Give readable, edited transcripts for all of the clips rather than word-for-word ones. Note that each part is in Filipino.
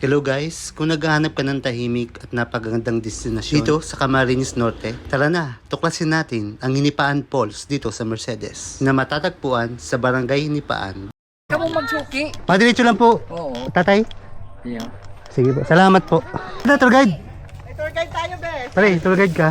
Hello guys, kung naghahanap ka ng tahimik at napagandang destinasyon dito sa Camarines Norte, tara na, tuklasin natin ang Hinipaan Falls dito sa Mercedes na matatagpuan sa Barangay Hinipaan. Kamu magsuki? Madiretso lang po, Oo. tatay. Yeah. Sige po, salamat po. Ano, tour guide? Tour guide tayo, Bes. Pare, tour guide ka.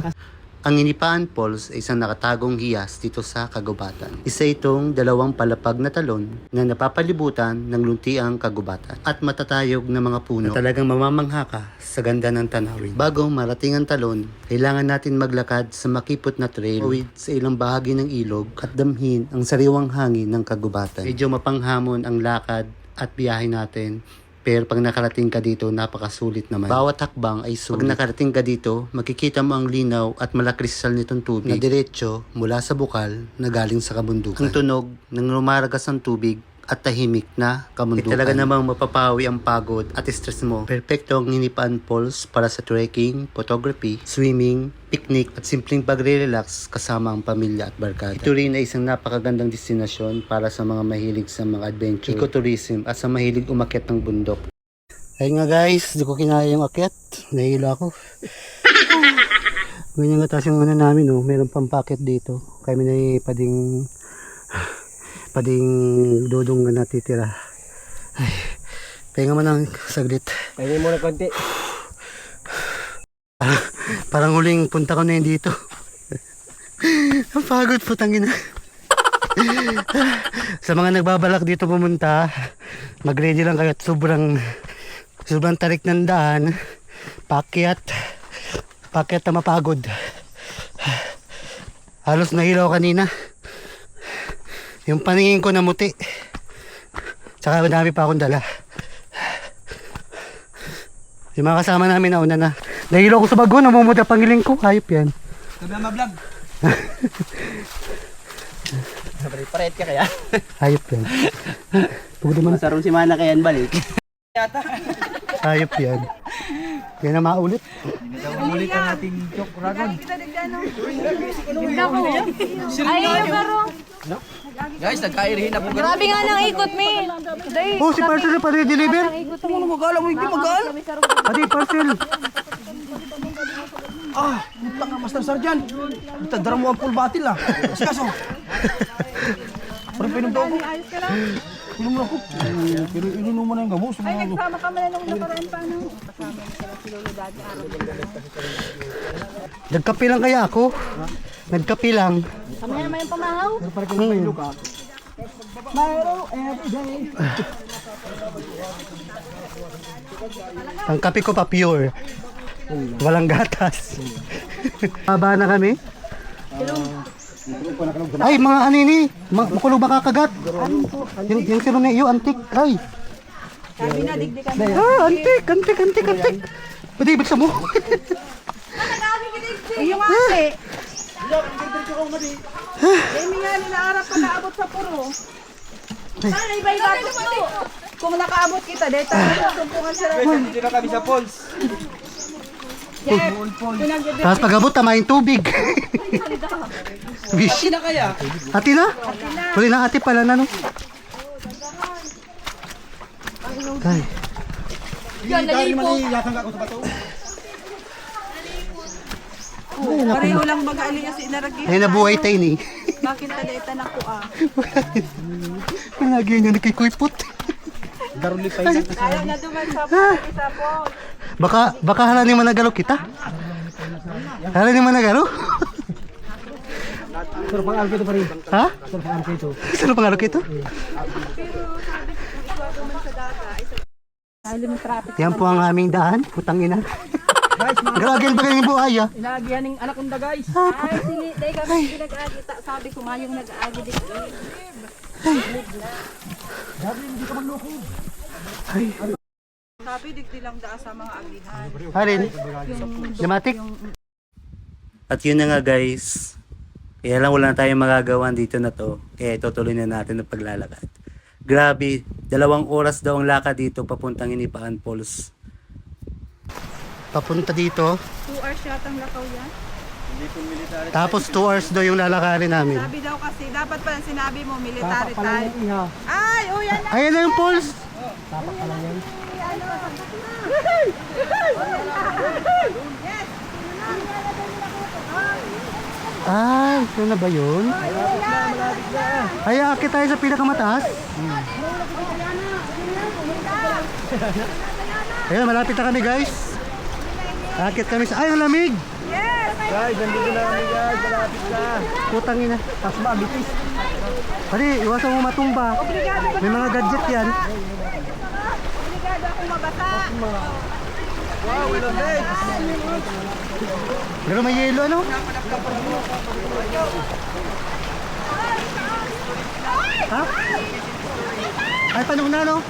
Ang Hinipaan Falls ay isang nakatagong hiyas dito sa kagubatan. Isa itong dalawang palapag na talon na napapalibutan ng luntiang kagubatan at matatayog na mga puno na talagang mamamangha ka sa ganda ng tanawin. Bago marating ang talon, kailangan natin maglakad sa makipot na trail uwid sa ilang bahagi ng ilog at damhin ang sariwang hangin ng kagubatan. Medyo mapanghamon ang lakad at biyahe natin. Pero pag nakarating ka dito, napakasulit naman. Bawat hakbang ay sulit. Pag nakarating ka dito, makikita mo ang linaw at malakristal nitong tubig na diretso mula sa bukal na galing sa kabundukan. Ang tunog ng lumaragas ng tubig at tahimik na kabundukan. Talaga namang mapapawi ang pagod at stress mo. Perfecto ang Hinipaan Falls para sa trekking, photography, swimming, picnic at simpleng pagre-relax kasama ang pamilya at barkada. Ito rin ay isang napakagandang destinasyon para sa mga mahilig sa mga adventure, ecotourism at sa mahilig umakyat ng bundok. Ayun nga guys, di ko kinaya yung akyat. Nahilo ako. Ganyan nga taas yung ano namin, oh. Meron pang packet dito. Kami na pading dudong na natitira. Ay, pahinga man ng saglit. Pwede mo na konti. Parang huling punta ko na yun dito. Ang pagod po, tangina. Sa mga nagbabalak dito pumunta, mag-ready lang kayo at sobrang tarik ng daan. Pakyat na mapagod. Halos nahilaw kanina. Yung paningin ko namuti. Tsaka madami pa akong dala. Yung mga kasama namin nauna na. Nahilo ko sa bago, namumuti ang pangiling ko. Hayop yan. Sabi na ma-vlog. Paret ka kaya? Hayop yan. Pagod naman. Masarong si Mana kaya balik. Hayop yan. Yan na maulit. Ulit ang ating joke ragon. Ay, pero Guys, nagkairihin na po. grabe nga nang ikot, me. Day, Oh, si parcel na pa rin deliver. Ano magala mo? Hindi magala. Adi, parcel. Puta ka, Master Sergeant. Itadara mo ang full battle ah. Kaso. Parang pinom daw ako. Pinom na ako. Pero ininom mo na yung gamos. Ay, nagsama kami na nung nakaraan pa, no? Kasama sila si Lolo Daddy, araw din na. Nagkape lang kaya ako. Nagkape lang. Kami naman yung pamahaw. Ang kape ko pa pure. Walang gatas. Baba na kami. Ay, mga ano ini? Makulog baka kagat. Yung sino na iyo, antik. Ay. Sabi na, digdikan na. Antik. Pwede ibig sa mo. Yung ate. Demi nga nila arap pa naabot sa puro. Sana iba-iba to. Kung nakaabot kita, dahil tayo sumpungan sila. Hindi na kami sa Pons. Jeff, Tapos pag-abot, tamayin tubig. Wish. Sina kaya? Ate na? Huli na ate pala na no. Ay. Yan, nalipo. pareho lang mag-aali niya si Inaragi. Ay nabuhay tayo ni. Bakit tadaitan ako ah? Lagi niya nakikuypot. Daruli pa yun. Ayaw na duman sa isa po. Baka halanin managalo kita. Halanin managalo? Pero pang-alko ito pa rin. Ha? Pero pang-alko ito. Sino pangalo kito? Yan po ang aming daan. Putang ina. Guys, Gragel ba ganyan buhay ah? inaagyan ng anak kong da guys. Ay, sili, dahil kami pinag-aagi. Sabi ko nga yung nag-aagi dito. Sabi, digdi lang daan sa mga agihan. Halin. Dramatic. At yun na nga guys. Kaya lang wala na tayong magagawa dito na to. Kaya itutuloy na natin ang paglalakad. Grabe, 2 oras daw ang lakad dito papuntang Hinipaan Falls. Papunta dito. 2 hours yata ang lakaw yan. Tapos 2 hours daw yung lalakarin namin. Sabi daw kasi, dapat pala sinabi mo, military Pala type. yung iha. Ay, oh yan na. Ayan na yung falls. Tapak pa lang yan. Ay, ito na ba yun? Ay, akit tayo sa pinakamataas. Ayan, malapit na kami guys. Akit kami sa... Ay, ang lamig! Guys, nandito na kami guys. Malapit na. Putang ina. Tas ba, bitis. Pari, iwasan mo matumba. May mga gadget yan. Obligado akong mabasa. Wow, we love it. Pero may yelo, ano? Ha? Ay, paano na, no?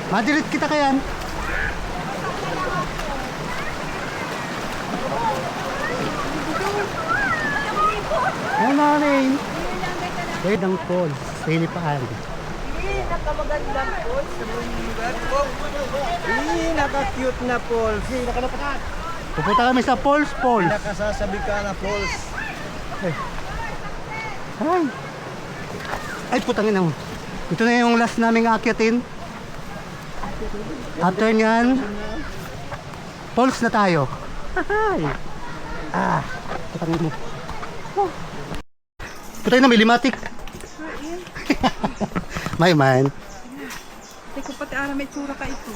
Madilit kita kayan. Ano na rin? Pwede ang falls sa Hinipaan. Naka-cute na falls. Naka-napakat. Pupunta kami sa Falls. Nakasasabi ka na falls. Ay! Ay, putangin mo. Ito na yung last naming akyatin. After nyan, falls na tayo. Ay! Ah! Putangin mo. Putangin na, may limatik. May man. Hindi ko pati aram may tsura ka ito.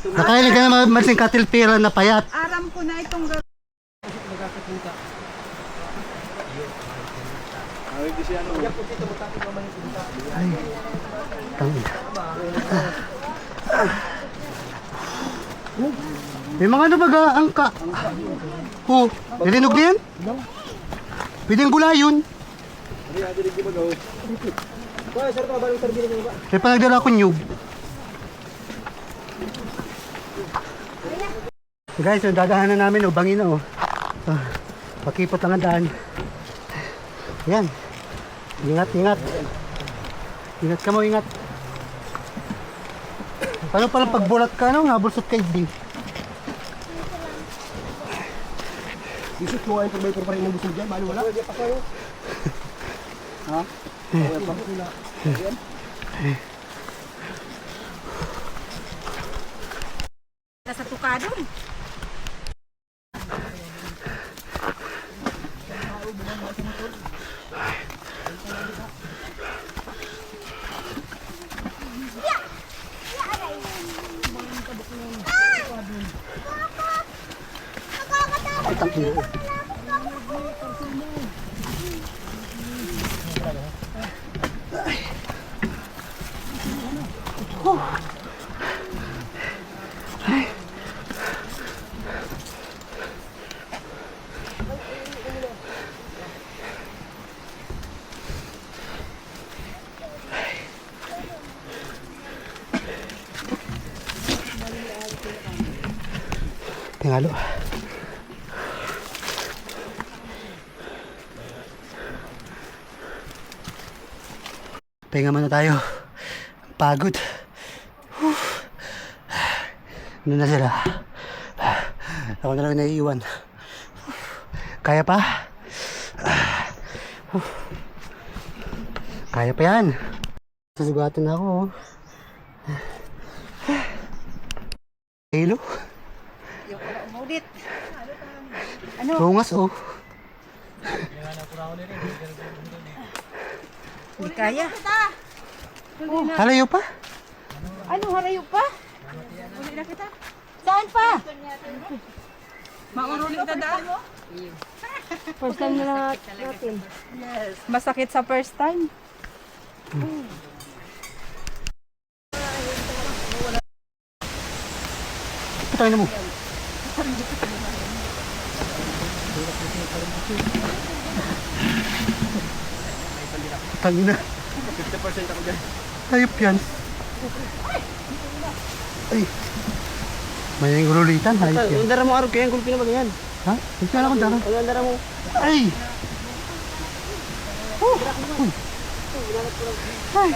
Nakailan ka na mansing katilpira na payat. Aram ko na itong Ay. Tangin. May mga ano baga angka. Oh, nilinog na yan? Pwedeng gulayon. Kaya pa nagdala ako nyug. Guys, yung dadahanan namin, bangin na oh. Pakipot lang ang daan. Yan. Ingat, ingat. Ingat ka mo, ingat. Paano palang pagbulat ka, no? Nabulsot kay D. Isip mo ay pagbay pa rin ng gusto dyan. Bali wala. Ha? nasa tukadon. Tingalo. Pahinga muna tayo. Pagod. Ano na sila? Ako na lang naiiwan. Kaya pa? Kaya pa yan. Susugatan ako. Halo? Umulit. Bungas oh. Hindi kaya. Halayo pa? Ano, harayo pa? Uli na kita. Saan pa? Mauruli na daan mo? First time na lang natin. Yes. Masakit sa first time. Patay na mo. Tangina. 50% ako dyan. Hayop yan. Ay. May urulitan. Hayop yan. Yung dara mo araw kaya yung gulpi na ba ganyan? Ha? Hindi na akong dara. Yung dara mo. Ay! Oh! Ay!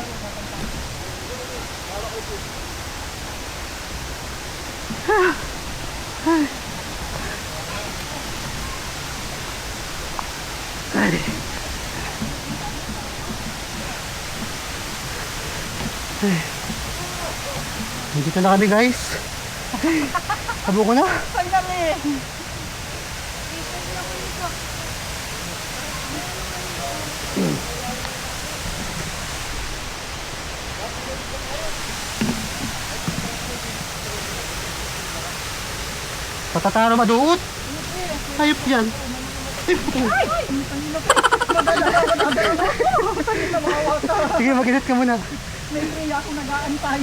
Ah! Ay! Nandito na kami guys. Tabo ko na. Ang dami. Patataro maduot. Hayop yan. Sige, mag-init ka muna. May priya ako nag-aantay.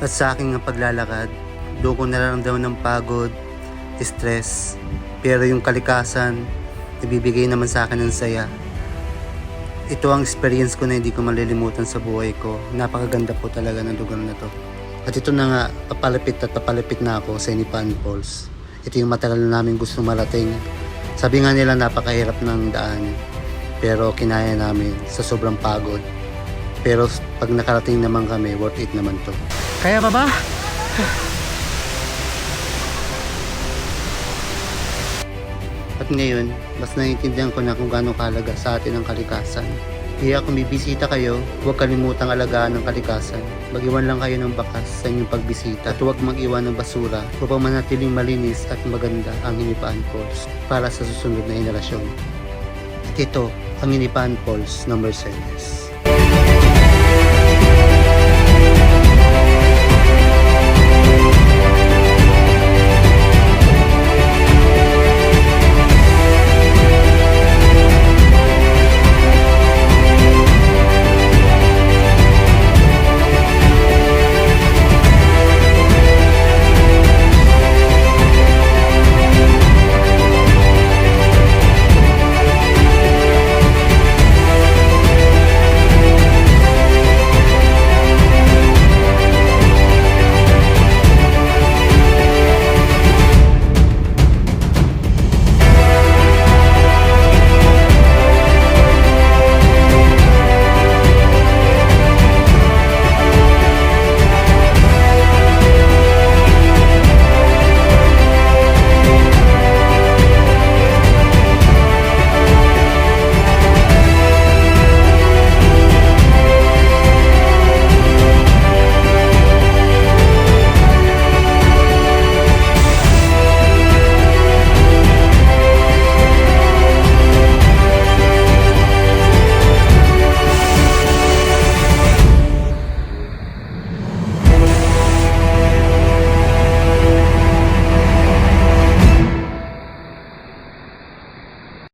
At sa aking paglalakad, doon ko nararamdaman ng pagod, stress, pero yung kalikasan, ibibigay naman sa akin ng saya. Ito ang experience ko na hindi ko malilimutan sa buhay ko. Napakaganda po talaga ng lugar na to. At ito na nga, papalapit na ako sa Inipan Falls. Ito yung matagal na namin gusto marating. Sabi nga nila napakahirap ng daan, pero kinaya namin sa sobrang pagod. Pero pag nakarating naman kami, worth it naman to. Kaya pa ba? At ngayon, mas naiintindihan ko na kung gaano kahalaga sa atin ang kalikasan. Kaya kung bibisita kayo, huwag kalimutang alagaan ang kalikasan. Mag-iwan lang kayo ng bakas sa inyong pagbisita at huwag mag-iwan ng basura upang manatiling malinis at maganda ang Inipan Falls para sa susunod na henerasyon. At ito ang Inipan Falls ng Mercedes.